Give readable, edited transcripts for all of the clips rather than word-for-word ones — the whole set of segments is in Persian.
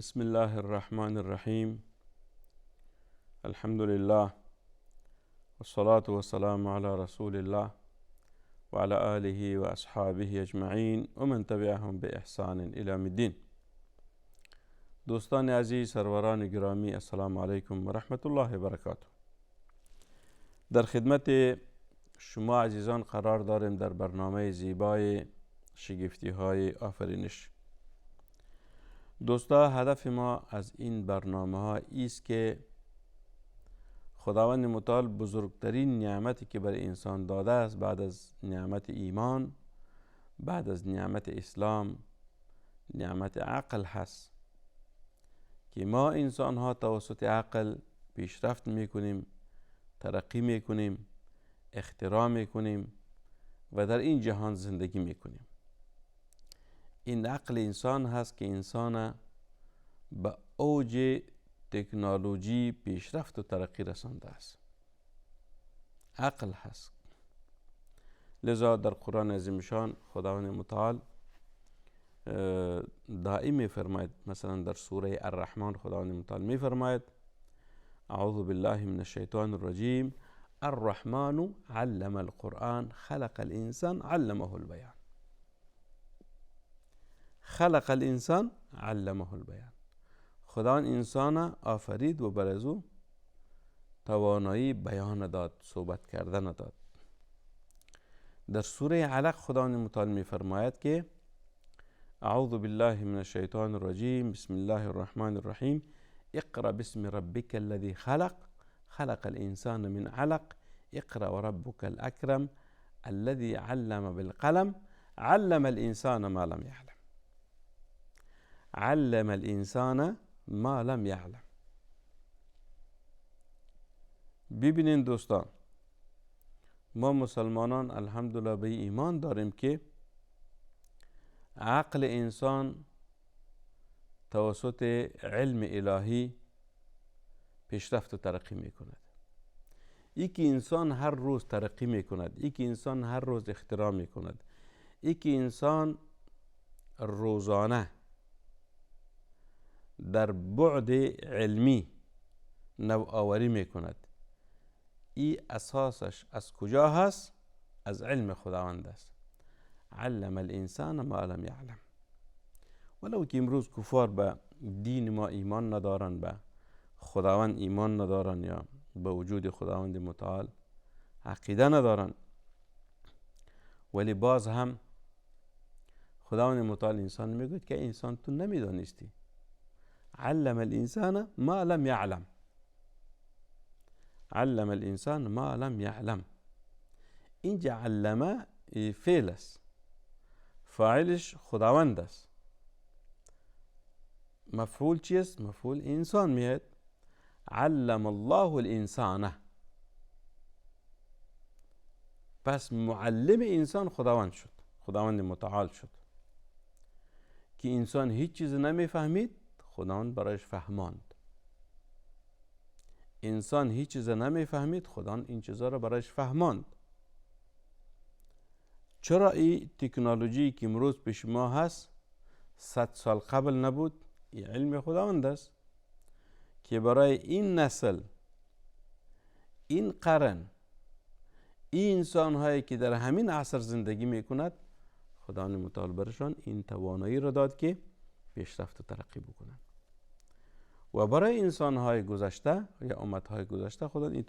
بسم الله الرحمن الرحیم. الحمد لله والصلاة والسلام على رسول الله وعلى آله وأصحابه اجمعین و من تبعهم بإحسان إلى یوم الدین. دوستان عزیز، سروران گرامی، السلام علیکم و رحمت الله و برکاته. در خدمت شما عزیزان قرار داریم در برنامه زیبای شگفتی های آفرینش. دوستا، هدف ما از این برنامه ها است که خداوند متعال بزرگترین نعمتی که برای انسان داده است بعد از نعمت ایمان، بعد از نعمت اسلام، نعمت عقل هست که ما انسان ها توسط عقل پیشرفت میکنیم، ترقی میکنیم، اختراع میکنیم و در این جهان زندگی میکنیم. این عقل انسان هست که انسان به اوج تکنولوژی پیشرفت و ترقی رسانده است. عقل هست. لذا در قرآن عظیم شان خداوند متعال دائم میفرماید، مثلا در سوره الرحمن خداوند متعال میفرماید: اعوذ بالله من الشیطان الرجیم الرحمن علم القرآن خلق الانسان علمه البیان. خلق الانسان علمه البیان. خداوند انسان آفرید و بر از او توانایی بیان داد، صحبت کردن داد. در سوره علق خداوند متعال میفرماید که اعوذ بالله من الشیطان الرجیم بسم الله الرحمن الرحیم اقرأ باسم ربک الذی خلق خلق الانسان من علق اقرأ وربک الاکرم الذی علم بالقلم علم الانسان ما لم یعلم. علم الانسان ما لم یعلم. ببینین دوستان، ما مسلمانان الحمدلله به ایمان داریم که عقل انسان توسط علم الهی پیشرفت و ترقی می کند. ای که انسان هر روز ترقی می کند، ای که انسان هر روز اختراع می کند، ای که انسان روزانه در بعد علمی نوآوری می کند، ای اساسش از کجا هست؟ از علم خداوند است. علم الانسان ما لم یعلم. ولو که امروز کفار به دین ما ایمان ندارن، به خداوند ایمان ندارن یا به وجود خداوند متعال عقیده ندارن، ولی باز هم خداوند متعال انسان میگوید که انسان تو نمیدانستی. علم الانسان ما لم یعلم. علم الانسان ما لم یعلم. اینجا علمه فعل است، فاعلش خداوند است. مفعول چیست؟ مفعول انسان میاد. علم الله الانسان. پس معلم انسان خداوند شد، خداوند متعال شد که انسان هیچ چیز نمیفهمید، خداوند برایش فهماند. انسان هیچ چیز نمیفهمید، خداوند این چیزا را برایش فهماند. چرا این تکنولوژی که امروز پیش ما هست 100 سال قبل نبود؟ این علم خداوند است که برای این نسل، این قرن، این انسان هایی که در همین عصر زندگی میکند، خداوند متعال برشان این توانایی را داد که پیشرفت و ترقی بکنند. و برای انسان های گذشته یا امت های گذشته خدا این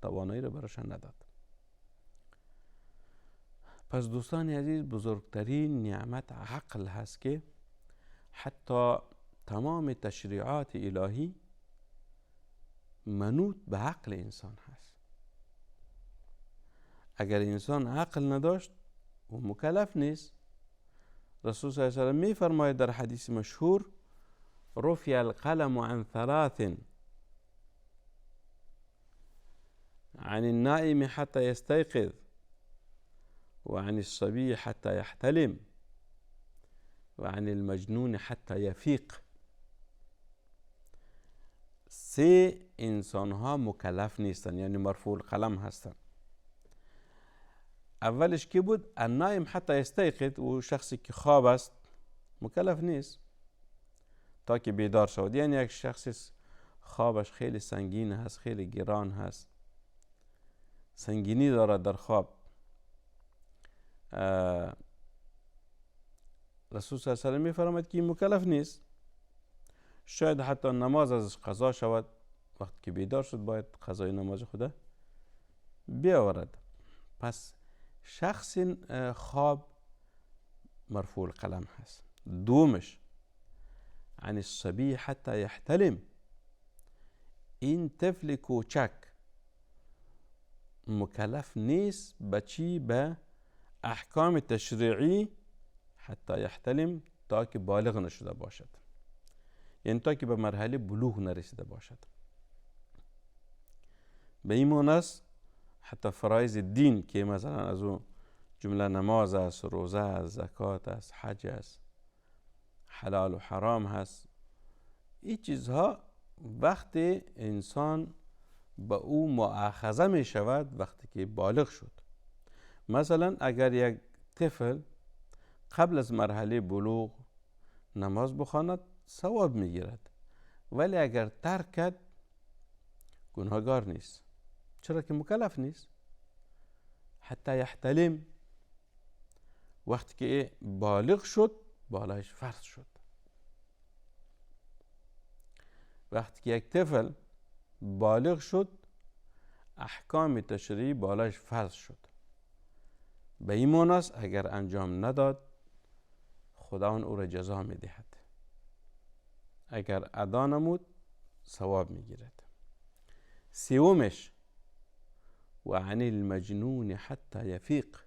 توانایی را برشان نداد. پس دوستان عزیز، بزرگترین نعمت عقل هست که حتی تمام تشریعات الهی منوط به عقل انسان هست. اگر انسان عقل نداشت و مکلف نیست. رسول صلی الله علیه و سلم می فرماید در حدیث مشهور: رفع القلم عن ثلاث عن النائم حتى يستيقظ وعن الصبي حتى يحتلم وعن المجنون حتى يفيق. 3 انسان ها مکلف نیستن، یعنی مرفوع القلم هستن. اولش کی بود؟ النائم حتى يستيقظ، و شخصی که خواب است مکلف نیست تا که بیدار شود. یعنی یک شخص خوابش خیلی سنگین هست، خیلی گران هست، سنگینی دارد در خواب، رسول صلی الله علیه و میفرماید که این مکلف نیست، شاید حتی نماز ازش قضا شود، وقتی که بیدار شد باید قضای نماز خدا بیاورد. پس شخص خواب مرفوع القلم هست. دومش عن الصبی حتی یحتلم، این طفل کوچک مکلف نیست بچی به احکام تشریعی حتی یحتلم، تا که بالغ نشده باشد، یعنی تا که به مرحله بلوغ نرسیده باشد. به این معنی است حتی فرایض دین که مثلا از اون جمله نماز است، روزه است، زکات است، حج است، حلال و حرام هست، این چیزها وقتی انسان با او مؤاخذه می شود وقتی که بالغ شد. مثلا اگر یک طفل قبل از مرحله بلوغ نماز بخواند ثواب می گیرد، ولی اگر ترک کرد گناهگار نیست، چرا که مکلف نیست. حتی یحتلم، وقتی که بالغ شد بالایش فرض شد. وقتی که یک طفل بالغ شد احکام تشریعی بالایش فرض شد. به این معنی است اگر انجام نداد خداوند او را جزا می دهد، اگر ادا نمود ثواب می گیرد. سومش و عن المجنون حتی یفیق،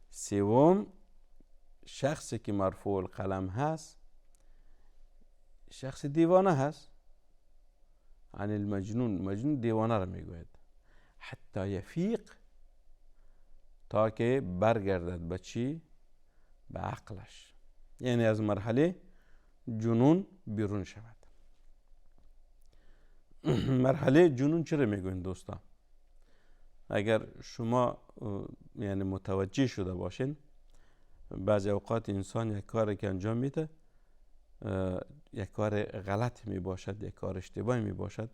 سوم شخصی که مرفوع القلم هست شخص دیوانه هست. عن المجنون، مجنون دیوانه را میگوید. حتی یفیق، تا که برگردد به چی؟ به عقلش، یعنی از مرحله جنون بیرون شود. مرحله جنون چرا میگوین دوستان؟ اگر شما یعنی متوجه شده باشین، بعضی اوقات انسان یک کاری که انجام میده، یک کار غلط می باشد، یک کار اشتباهی می باشد،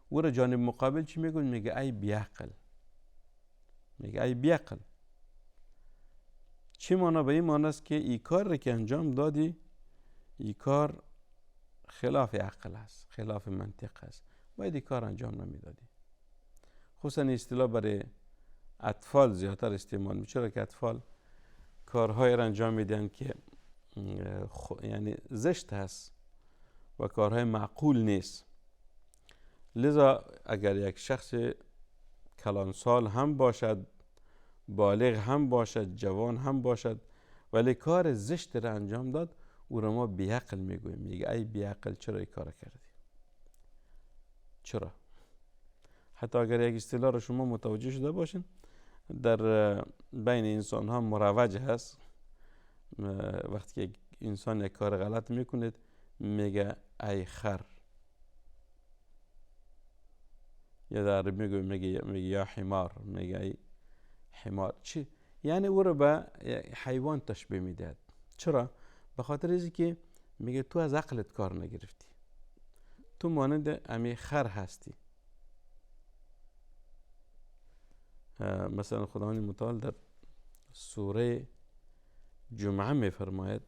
او را جانب مقابل چی میگن؟ میگه ای بیعقل، میگه ای بیعقل. چی معنی؟ به این معنی است که این کار را که انجام دادی این کار خلاف عقل است، خلاف منطق است، باید این کار انجام نمیدادی. خصوصا اصطلاح برای اطفال زیادتر استعمال میشه، چرا که اطفال کارهای را انجام میدن که یعنی زشت هست و کارهای معقول نیست. لذا اگر یک شخص کلانسال هم باشد، بالغ هم باشد، جوان هم باشد، ولی کار زشت را انجام داد، او را ما بیعقل میگوییم. میگه ای بیعقل چرا این کار کردی؟ چرا؟ حتی اگر یک اصطلاح را شما متوجه شده باشین، در بین انسان ها مروج هست، وقتی که انسان یک کار غلط میکنه میگه ای خر، یا در عربی میگه یا حمار، میگه ای حمار. چی؟ یعنی او رو به حیوان تشبیه میدهد. چرا؟ به خاطر اینکه که میگه تو از عقلت کار نگرفتی، تو مانند امی خر هستی. مثلا خداوند متعال در سوره جمعه میفرماید،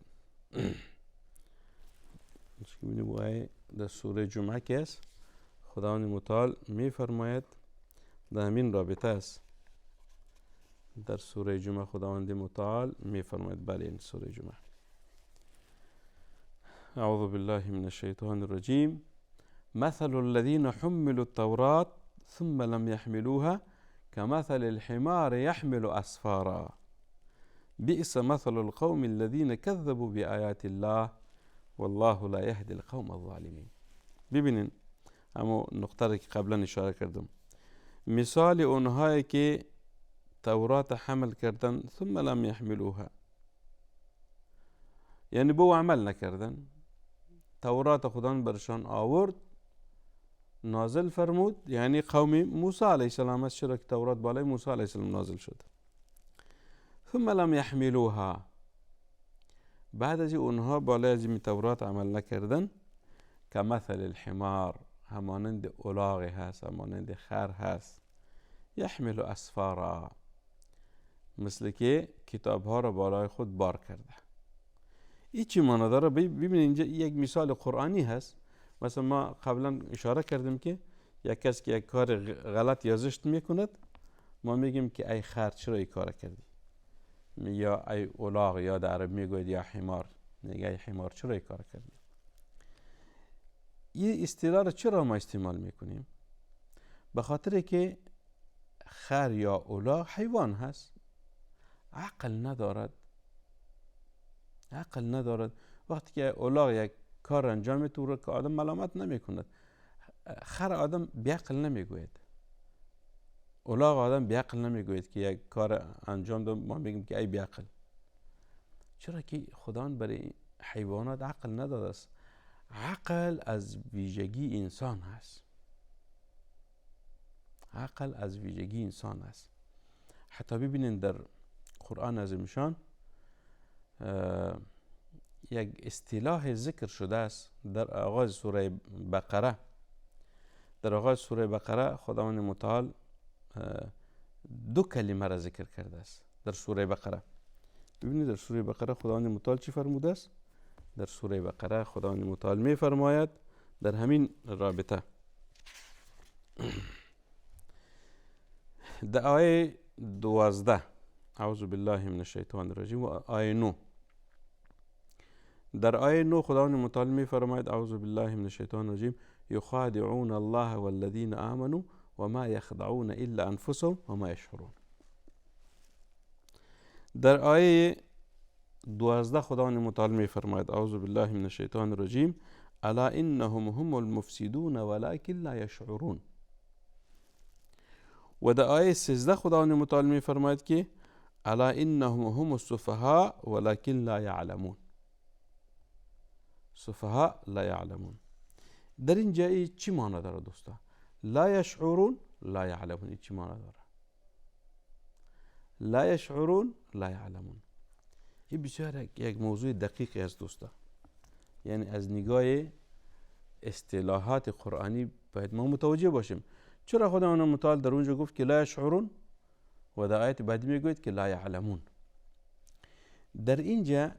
در سوره جمعه که است خداوند متعال میفرماید، در همین رابطه است. در سوره جمعه خداوند متعال میفرماید، بله این سوره جمعه، اعوذ بالله من الشیطان الرجیم، مثل الذين حملوا التوراة ثم لم يحملوها كمثل الحمار يحمل أسفارا بئس مثل القوم الذين كذبوا بآيات الله والله لا يهدي القوم الظالمين. ببینین اما نقطه که قبلا اشاره کردم، مثال اونهایی که تورات حمل کردن ثم لم يحملوها، یعنی به عمل نکردن. تورات خداوند برشان آورد، نازل فرمود، یعنی قوم موسی علیه السلام است، چرا که تورات بالای موسی علیه السلام نازل شد. ثم لم يحملوها، بعد از اونها بالای از این تورات عمل نکردن، که مثل الحمار، همانند الاغ هست، همانند خر هست، یحمل اسفارا، مثل که کتاب ها را بالای خود بار کرده. این چی معنی داره؟ ببینید اینجا یک مثال قرآنی هست. مثلا ما قبلا اشاره کردیم که یک کس که یک کار غلط یا زشت میکند، ما میگیم که ای خر چرا این کار کردی، یا ای الاغ، یا در عرب میگوید یا حمار، میگه ای حمار چرا این کار کردی. این اصطلاح را چرا ما استعمال میکنیم؟ به خاطر که خر یا الاغ حیوان هست، عقل ندارد. وقتی که الاغ یک کار انجام میده که آدم ملامت نمی کند. خر آدم بیعقل نمیگوید، الاغ آدم بیعقل نمیگوید که یک کار انجام ده ما بگیم که ای بیعقل. چرا که خداوند برای حیوانات عقل نداده است. عقل از ویژگی انسان هست. حتی ببینید در قرآن عظیم شان یک اصطلاح ذکر شده است در آغاز سوره بقره. خداوند متعال دو کلمه را ذکر کرده است در سوره بقره. ببینید در سوره بقره خداوند متعال چی فرموده است؟ در سوره بقره خداوند متعال می فرماید در همین رابطه، در آیه 12 اعوذ بالله من الشیطان الرجیم و آیه 9. در آیه 9 خداوند متعال می فرماید اعوذ بالله من الشیطان الرجیم یخادعون الله والذین آمنوا وما یخدعون الا انفسهم وما یشعرون. در آیه 12 خداوند متعال می فرماید اعوذ بالله من الشیطان الرجیم الا انهم هم المفسدون ولكن لا یشعرون. و در آیه 13 خداوند متعال می فرماید که الا انهم هم السفهاء ولكن لا یعلمون. سفهاء لا یعلمون. در اینجا چی معنی داره دوستا؟ لا یشعرون لا یعلمون. چی معنی داره؟ لا یشعرون لا یعلمون. این بسیار یک موضوع دقیقی است دوستا. یعنی از نگاه اصطلاحات قرآنی باید ما متوجه باشیم. چرا خداوند متعال در اونجا گفت که لا یشعرون و در آیت بعدی میگوید که لا یعلمون؟ در اینجا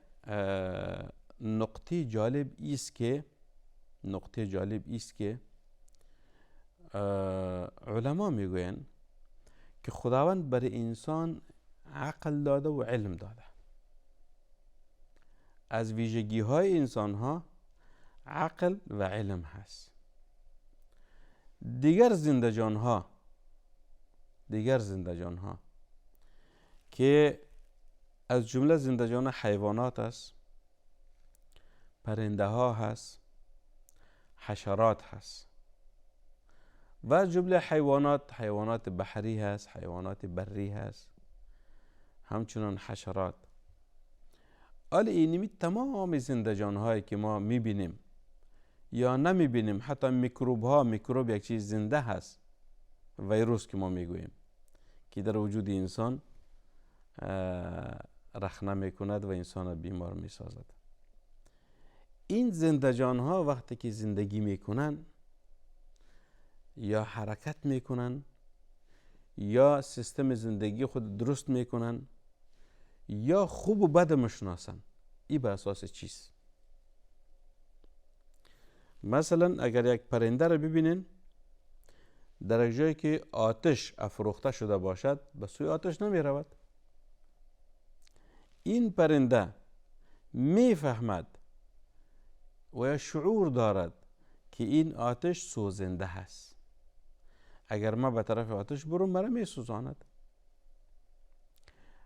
نقطه جالب است که علما میگوین که خداوند برای انسان عقل داده و علم داده. از ویژگی های انسان ها عقل و علم هست. دیگر زنده ها که از جمله زنده جان حیوانات است، پرنده ها هست، حشرات هست و از جمله حیوانات بحری هست، حیوانات بری هست، همچنان حشرات. اینمی تمام زنده جان هایی که ما میبینیم یا نمیبینیم، حتی میکروب یک چیز زنده هست، ویروس که ما میگوییم که در وجود انسان رخنه میکند و انسان بیمار میسازد. این زنده جان ها وقتی که زندگی میکنن یا حرکت میکنن یا سیستم زندگی خود درست میکنن یا خوب و بد مشناسن، این به اساس چیست؟ مثلا اگر یک پرنده رو ببینین در یک جایی که آتش افروخته شده باشد به سوی آتش نمی رود. این پرنده میفهمد و شعور دارد که این آتش سوزنده هست. اگر ما به طرف آتش برم مرا می سوزاند.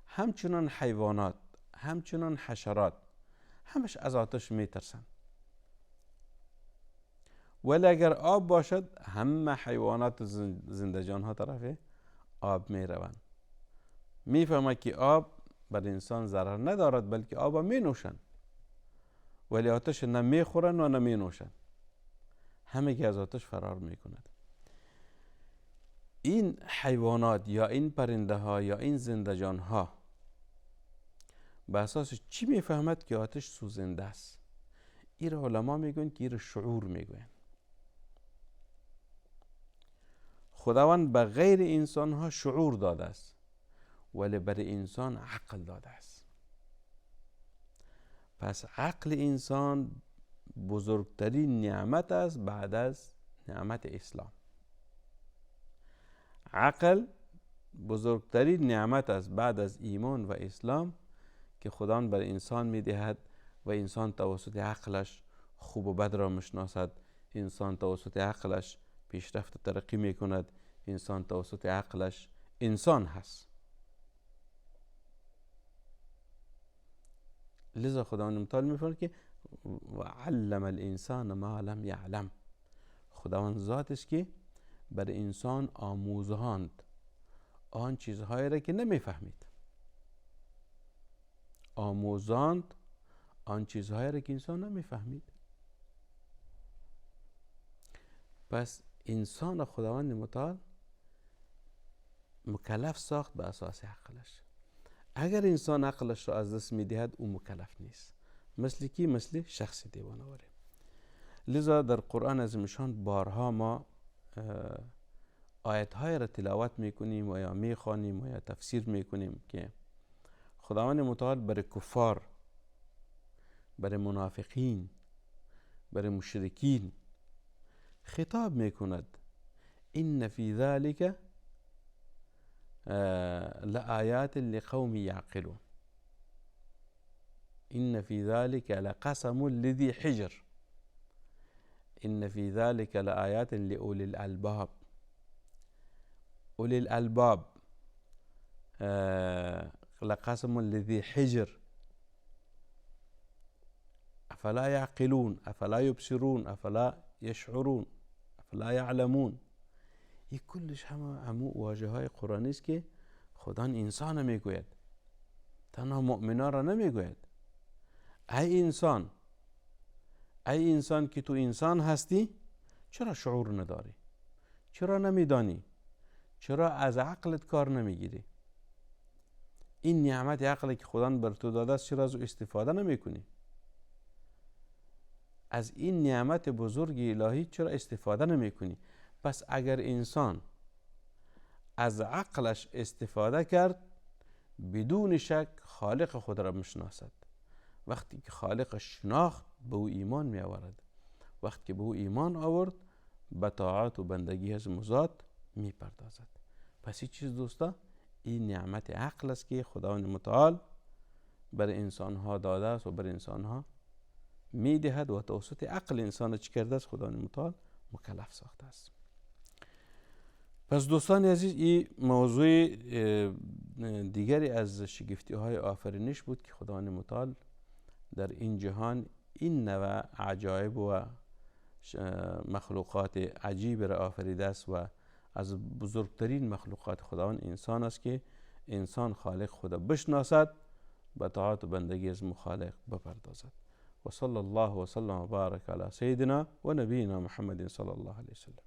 همچنان حیوانات، همچنان حشرات، همش از آتش می ترسن. ولی اگر آب باشد همه حیوانات زنده جان ها طرف آب می روند. می فهمد که آب بر انسان ضرر ندارد بلکه آب می نوشند، ولی آتش نه می خورند و نه می نوشند. همه که از آتش فرار می کند. این حیوانات یا این پرنده ها یا این زنده جان ها به اساس چی میفهمد که آتش سوزنده است؟ این را علما میگن که این را شعور میگوین. خداوند به غیر انسان ها شعور داده است ولی برای انسان عقل داده است. پس عقل انسان بزرگترین نعمت است بعد از نعمت اسلام. عقل بزرگترین نعمت است بعد از ایمان و اسلام که خداوند بر انسان میدهد و انسان توسط عقلش خوب و بد را میشناسد. انسان توسط عقلش پیشرفت و ترقی میکند. انسان توسط عقلش انسان هست. لذا خداوند متعال میفرماید که و علم الانسان ما لم یعلم. خداوند ذات است که بر انسان آموزاند آن چیزهایی را که نمیفهمید. آموزاند آن چیزهایی را که انسان نمیفهمید. پس انسان خداوند متعال مکلف ساخت به اساس عقلش. اگر انسان عقلش را از دست میدهد او مکلف نیست. مثل کی؟ مثل شخص دیوانه‌واره. لذا در قرآن عظیم‌شان بارها ما آیت‌های را تلاوت میکنیم و یا میخوانیم و یا تفسیر میکنیم که خداوند متعال برای کفار، برای منافقین، برای مشرکین خطاب میکند این فی ذلک لآیات لقوم یعقلون. این فی ذلک لقسم لذی حجر. این فی ذلک لآیات لأولی الالباب. اولی الالباب لقسم لذی حجر افلا یعقلون افلا یبصرون افلا یشعرون افلا یعلمون. این کلش همه واژه های قرآنی است که خدا انسان میگوید، تنها مؤمنان را نمیگوید. ای انسان که تو انسان هستی، چرا شعور نداری؟ چرا نمیدانی؟ چرا از عقلت کار نمیگیری؟ این نعمت عقلی که خدا بر تو داده است چرا از او استفاده نمیکنی؟ از این نعمت بزرگ الهی چرا استفاده نمیکنی؟ پس اگر انسان از عقلش استفاده کرد بدون شک خالق خود را میشناسد. وقتی که خالقش شناخت به او ایمان می آورد. وقتی که به او ایمان آورد به طاعت و بندگی از ذات می پردازد. پس این چیز دوستا، این نعمت عقل است که خداوند متعال بر انسان ها داده است و بر انسان ها می دهد و توسط عقل انسان چی کرده است؟ خداوند متعال مکلف ساخته است. پس دوستان عزیز، این موضوع دیگری از شگفتی های آفرینش بود که خداوند متعال در این جهان این نوع عجایب و مخلوقات عجیب را آفریده است و از بزرگترین مخلوقات خداوند انسان است که انسان خالق خدا بشناسد، به طاعت و بندگی از مخالق بپردازد. و صلی الله و سلم و بارک علی سیدنا و نبینا محمد صلی الله علیه وسلم.